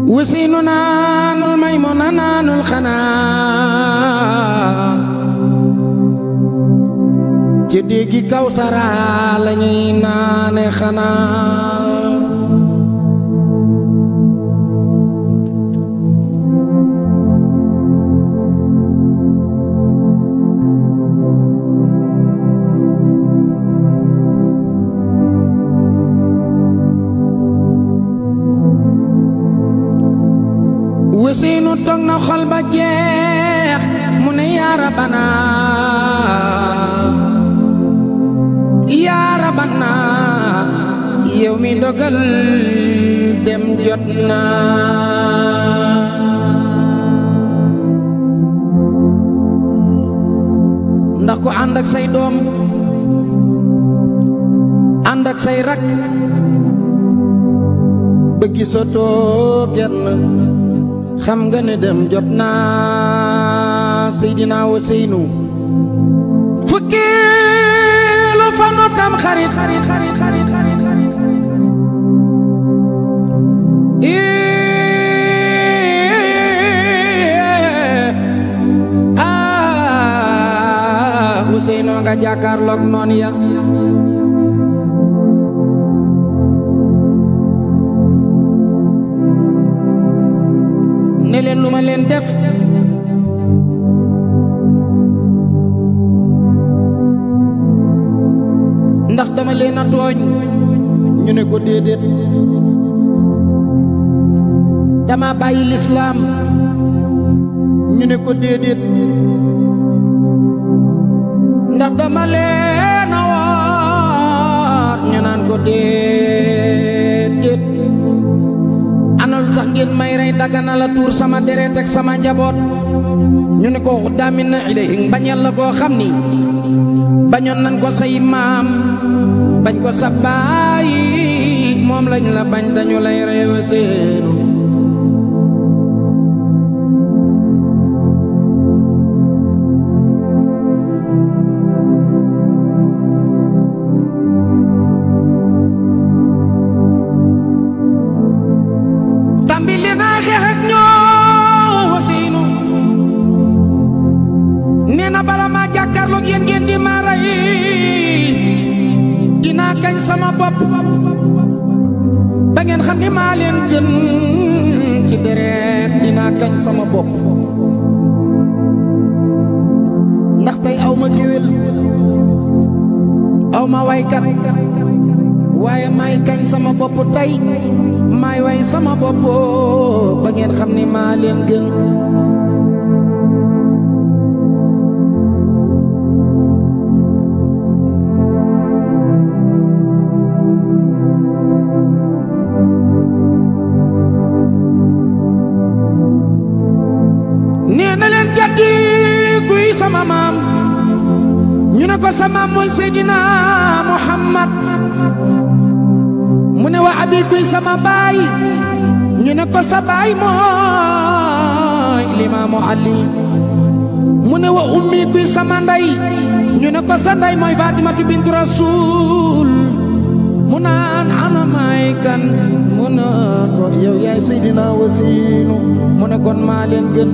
Ousseynou naanul Maymuna naanul xanaa ci déggi Kawsara lañuy naane xanaa Ousseynou toog na xol ba jeex mu ne yaa Rabana yaa Rabana yow mi dogal dem jot na ndax ko ànd ak say doom ànd ak say rak ba gisatoo kenn xam nga ne dem jot na Seydina Ousseynou fukkeelu fanu tam xarit Ousseynou nga jàkkaarloog noon ya ne leen lu ma leen def ndax dama leen a tooñ ñu ne ko déedéet dama bàyyi lislaam ñu ne ko déedéet ndax dama leen a woor ñu naan ko déedéet ana lu tax ngeen may rey dagana la tuur sama deret ak sama njaboot ñu ne ko daamin na ilayhi bañal la koo xam ni bañoon nañ ko say maam bañ ko sa baay moom lañ la bañ dañu lay rey Ousseynou sama bopp ba ngeen xam ni maa leen gën ci deret dinaa kañ sama bopp ndax tey aw ma géwél aw ma waykat waaye maay kañ sama bopp tey maay way sama bopp ba ngeen xam ni maa leen gën sama maam ñu ne ko sa maam mooy Seydina Muhammad mu ne wa abi kuy sama baay ñu ne ko sa baay mooy Limaamu Ali mu ne wa ummi kuy sama ndey ñu ne ko sa ndey mooy Fatimatu bintu Rasul mu naan ana may kan mu naan ko yow yaay Seydina Ousseynou mu ne kon maa leen gën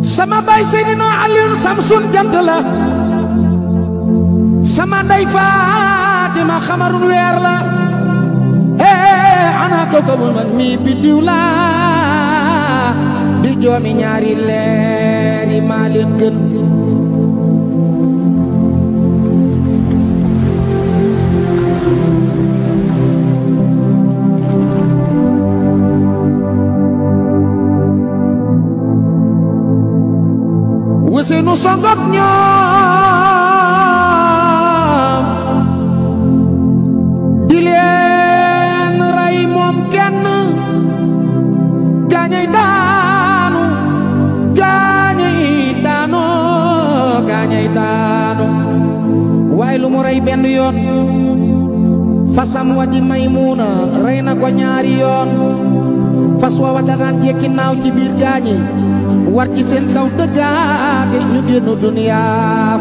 sama baay Seydina Aliyun Samsun jant la sama ndey Fatima xamarun weer la ana ko ko man mi biddiw la di joomi ñaari leer yi maa leen gën Ousseynou songok ñoom di leen rey moom kenn gaañay daanu waaye lu mu rey benn yoon fasam wa di Maymuna rey na ko ñaari yoon fas wa danaan jekki naaw ci biir gaañi war ci seen kaw dëggaate ñu génn duniya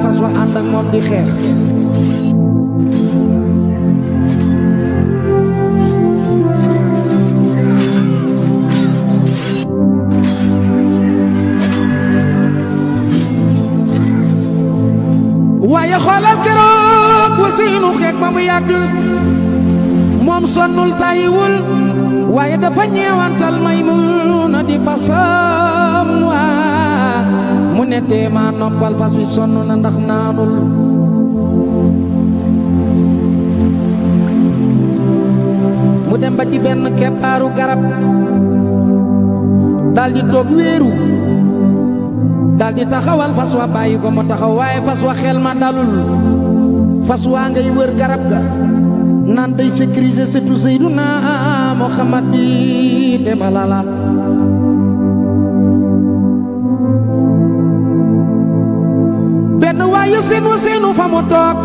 fas wa ànd ak moom di xeex waaye xoolal keroog Ousseynou xeex ba mu yàgg moom sonnul tayiwul waaye dafa ñeewantal Maymuna di fasam waa mu ne teema noppal fas wi sonn na ndax naanul mu dem ba ci benn keppaaru garab daldi toog wéeru daldi taxawal fas wa bàyyi ko mu taxaw waaye fas wa xel ma dalul fas waa ngay wër garab ga naan day sécuriser surtout Seyduna Muhammad bi demalala benn waaye seenu fa mu toog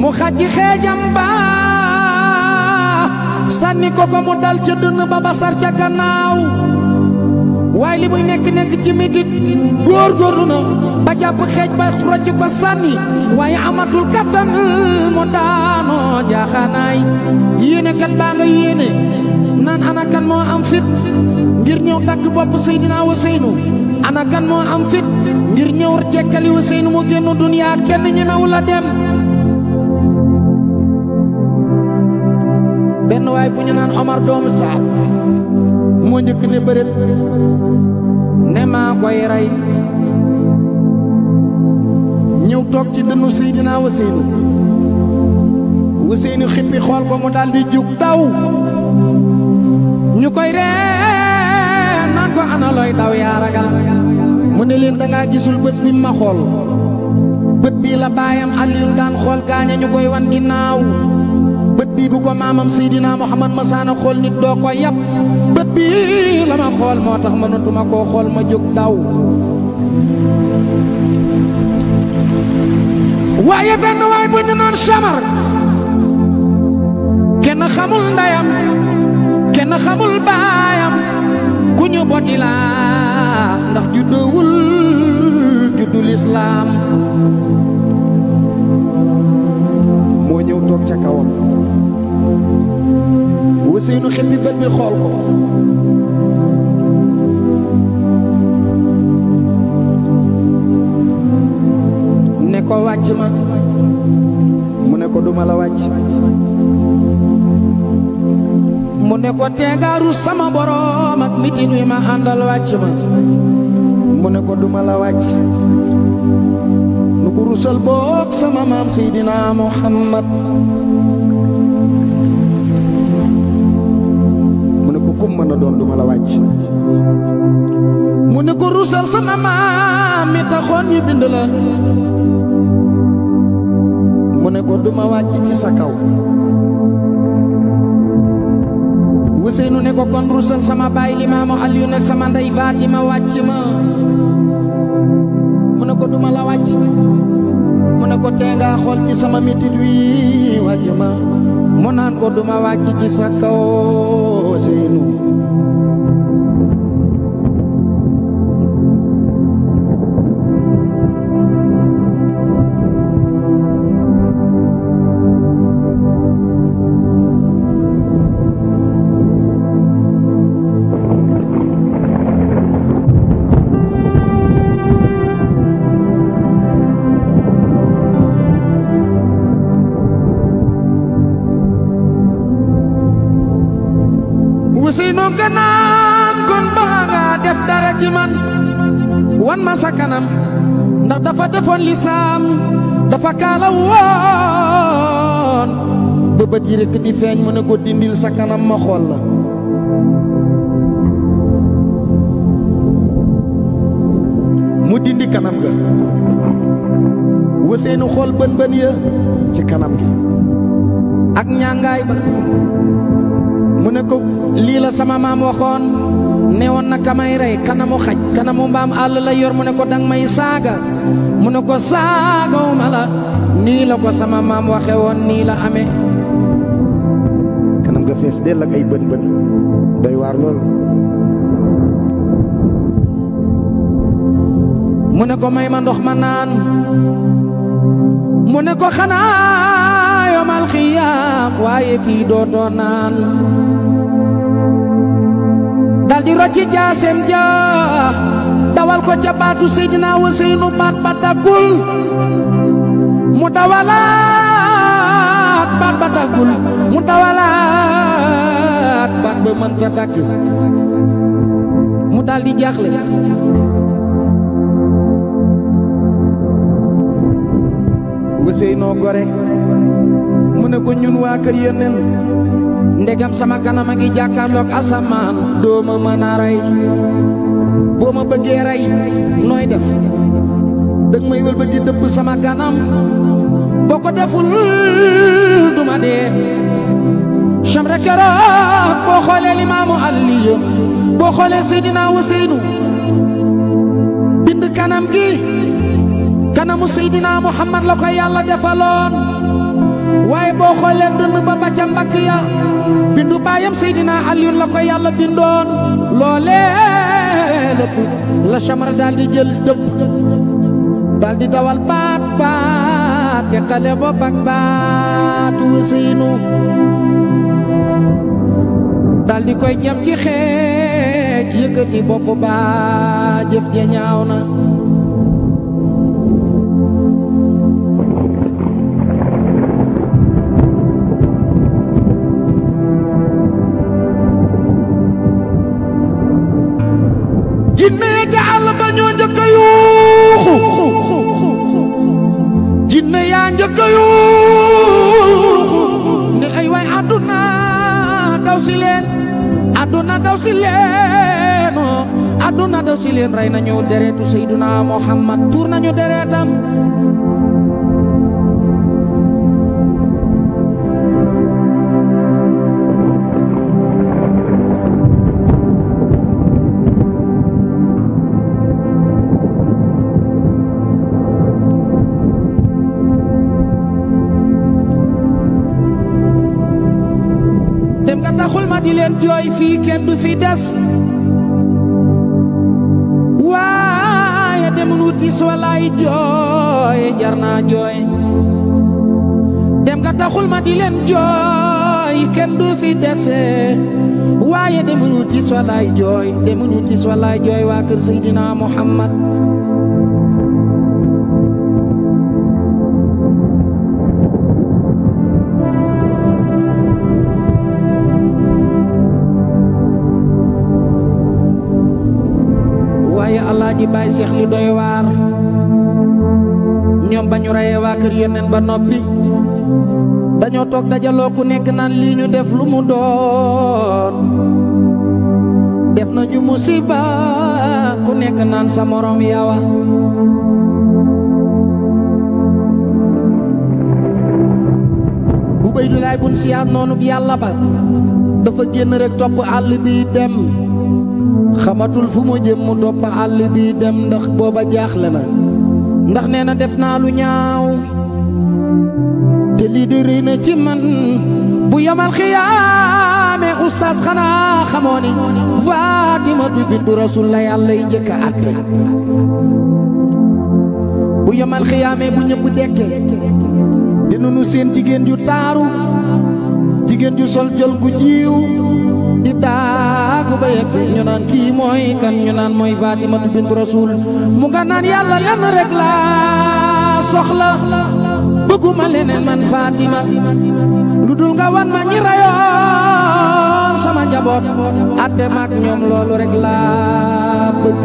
mu xàcci xeejam ba sànni ko mu dal ca dënn ba basar ca gannaaw waaye li muy nekk ci mitit góorgóorlu na ba jàpp xeej ba rocc ko sànni waaye amatul kattan mu daanoo jaaxaanaay yéene kat baa nga yéene naan ana kan moo am fit ngir ñëw dagg bopp Seydina Ousseynou ana kan moo am fit ngir ñëw jekkali Ousseynou mu génn duniyaa kenn ñemewu la dem benn waay bu ñu naan Omar doomu Saad moo njëkk ne bëret ne maa koy rey ñëw toog ci dënnu Seydina Ousseynou xippi xool ko mu daldi jug daw ñu koy ree naan ko ana looy daw yaa ragal mu ne leen dangaa gisul bët bi ma xool bët bii la baayam Aliyun daan xool gaaña ñu koy wan ginnaaw bët bii bu ko maamam Seydina Muhammad masaana xool nit doo ko yàpp bët bii la ma xool moo tax mënatuma koo xool ma jóg daw waaye benn waay bu ñu naan Samar kenn xamul ndeyam kenn xamul baayam ku ñu boddi la ndax juddoowul juddul islaam moo ñëw toog ca kawam Ousseynou xippi bët bi xool ko ne ko wàcc ma mu ne ko duma la wàcc mu ne ko teegaaru sama boroom ak mitin wi ma àndal wàcc ma mu ne ko duma la wàcc nu ko rusal boog sama maam Seydina Muhammad mu ne ko kum mën a doon duma la wàcc mu ne ko rusal sama maam mi taxoon ñu bind la mu ne ko duma wàcc ci sa kaw Ousseynou ne ko kon rusal sama baay Limaamu Aliyu nekk sama ndey Fatima wàcc ma mu ne ko duma la wàcc mu ne ko tee nga xool ci sama metit wi wàcc ma mu naan ko duma wàcc ci sa kaw Ousseynou Ousseynou gannaaw kon ba nga def dara ci man wan ma sa kanam ndax dafa defoon lisaam dafa kaala woon ba bët yi rekk di feeñ mu ne ko dindil sa kanam ma xool la mu dindi kanam ga Ousseynou xool bën bën ya ci kanam gi ak ñàngaay ba mu ne ko lii la sama maam waxoon ne woon na kamay rey kanamu xaj kanamu mbaam àll la yor mu ne ko dang may saaga mu ne ko saagawuma la nii la ko sama maam waxe woon nii la amee kanam nga fees dell ak ay bën bën doy waar lool. mu ne ko may ma ndox ma naan mu ne ko xanaa yomal xiyaam waaye fii dootoo naan daldi rocci jaaseem ja dawal ko ca baatu Seydina Useynu baat ba daggul mu dawalaat baat ba daggul mu dawalaat baat ba mënta dagg mu daldi jaaxle Useynu gore mu ne ko ñun waa kër Yonent ndegam sama kanam a ngi jàkkaarloog asamaan doo ma mën a rey boo ma bëggee rey nooy def dëgg may wëlbati dëpp sama kanam boo ko deful duma dee chamre keroog boo xoolee Limaamu Aliyu boo xoolee Seydina Useynu bind kanam gi kanamu Seydina Muhammad la ko yàlla defaloon waaye boo xoolee dënn ba ba ca mbagg ya bindu baayam Seydina Aliyu la ko yàlla bindoon loolee lépp la chamre daal di jël dëpp daal di dawal baat baat te xale bopp ak baatu Useynu daal di koy jam ci xeej yëkkati bopp ba jëf ja ñaaw na jinne ga àll ba ñoo njëkk a yuuxu jinne yaa njëkk a yuuxu ne ay waay àdduna daw si leen àdduna daw si leen àdduna daw si leen rey nañu deretu Seydina Muhammad tuur nañu deretam dem nga taxul ma di leen jooy fii kenn du fi des waaye demun wut gis walaay jooy jar naa jooy dem nga taxul ma di leen jooy kenn du fi dese waaye demun wut gis walaay jooy demun wut gis walaay jooy waa kër Seydina Muhammad Alaaji Baay Seex li doy waar ñoom ba ñu reyee waa kër Yonent ba noppi dañoo toog dajaloo ku nekk naan lii ñu def lu mu doon def nañu musiba ku nekk naan sa morom yawa Ubaydulaay bun Siyaad noonu bi Yàlla ba dafa génn rek topp àll bi dem xamatul fu mu jëm mu topp àll bi dem ndax booba jaaxle na ndax nee na def naa lu ñaaw te lii di rëy na ci man bu yamal xiyaame ustaas xanaa xamoo ni Faatimatu bintu Rasuul la yàlla yi njëkk a àtte bu yamal xiyaame bu ñëpp dekke dinañu seen jigéen ju taaru jigéen ju sol jël gu jiiw di daagu ba yegg si ñu naan kii mooy kan ñu naan mooy Faatimatu bintu Rasuul mu nga naan yàlla lenn rek laa soxla bëgguma leneen man Fatima lu dul nga wan ma ñi rayoon sama njaboot atte maak ñoom loolu rek laa bëgg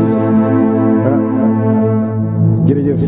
jërëjëf